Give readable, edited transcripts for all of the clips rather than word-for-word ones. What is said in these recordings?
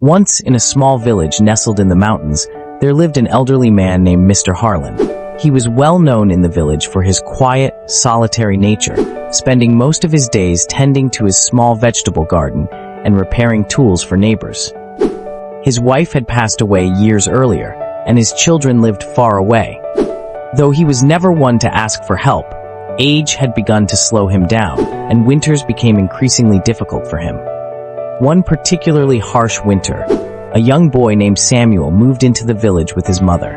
Once, in a small village nestled in the mountains, there lived an elderly man named Mr. Harlan. He was well known in the village for his quiet, solitary nature, spending most of his days tending to his small vegetable garden and repairing tools for neighbors. His wife had passed away years earlier, and his children lived far away. Though he was never one to ask for help, age had begun to slow him down, and winters became increasingly difficult for him. One particularly harsh winter, a young boy named Samuel moved into the village with his mother.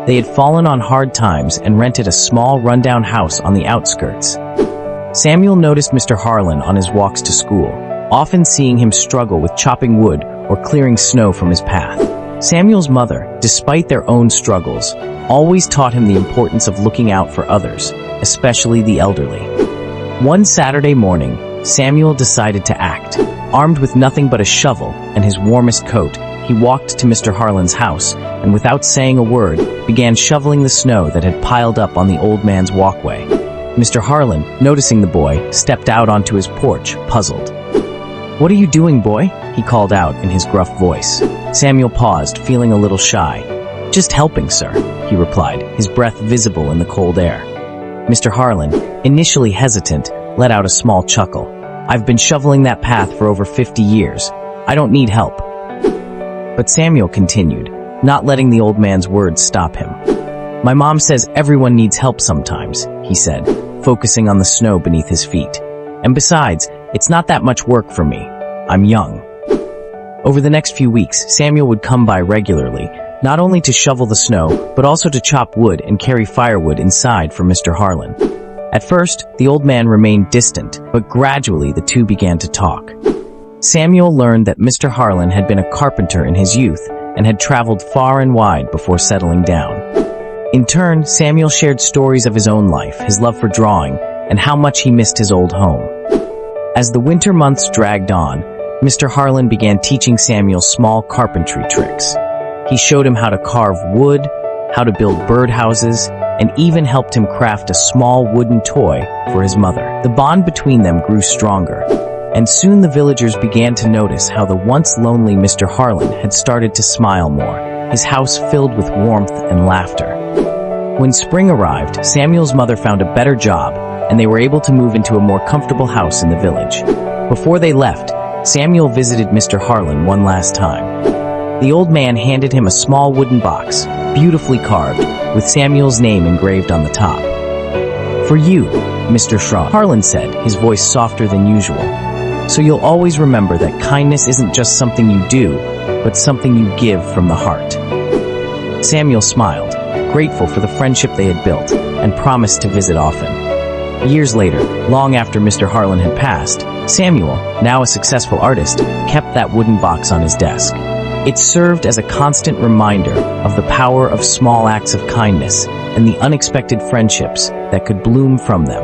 They had fallen on hard times and rented a small rundown house on the outskirts. Samuel noticed Mr. Harlan on his walks to school, often seeing him struggle with chopping wood or clearing snow from his path. Samuel's mother, despite their own struggles, always taught him the importance of looking out for others, especially the elderly. One Saturday morning, Samuel decided to act. Armed with nothing but a shovel and his warmest coat, he walked to Mr. Harlan's house and, without saying a word, began shoveling the snow that had piled up on the old man's walkway. Mr. Harlan, noticing the boy, stepped out onto his porch, puzzled. "What are you doing, boy?" he called out in his gruff voice. Samuel paused, feeling a little shy. "Just helping, sir," he replied, his breath visible in the cold air. Mr. Harlan, initially hesitant, let out a small chuckle. "I've been shoveling that path for over 50 years. I don't need help." But Samuel continued, not letting the old man's words stop him. "My mom says everyone needs help sometimes," he said, focusing on the snow beneath his feet. "And besides, it's not that much work for me. I'm young." Over the next few weeks, Samuel would come by regularly, not only to shovel the snow, but also to chop wood and carry firewood inside for Mr. Harlan. At first, the old man remained distant, but gradually the two began to talk. Samuel learned that Mr. Harlan had been a carpenter in his youth and had traveled far and wide before settling down. In turn, Samuel shared stories of his own life, his love for drawing, and how much he missed his old home. As the winter months dragged on, Mr. Harlan began teaching Samuel small carpentry tricks. He showed him how to carve wood, how to build birdhouses, and even helped him craft a small wooden toy for his mother. The bond between them grew stronger, and soon the villagers began to notice how the once lonely Mr. Harlan had started to smile more, his house filled with warmth and laughter. When spring arrived, Samuel's mother found a better job, and they were able to move into a more comfortable house in the village. Before they left, Samuel visited Mr. Harlan one last time. The old man handed him a small wooden box, beautifully carved, with Samuel's name engraved on the top. "For you, Mr. Harlan said, his voice softer than usual. "So you'll always remember that kindness isn't just something you do, but something you give from the heart." Samuel smiled, grateful for the friendship they had built, and promised to visit often. Years later, long after Mr. Harlan had passed, Samuel, now a successful artist, kept that wooden box on his desk. It served as a constant reminder of the power of small acts of kindness and the unexpected friendships that could bloom from them.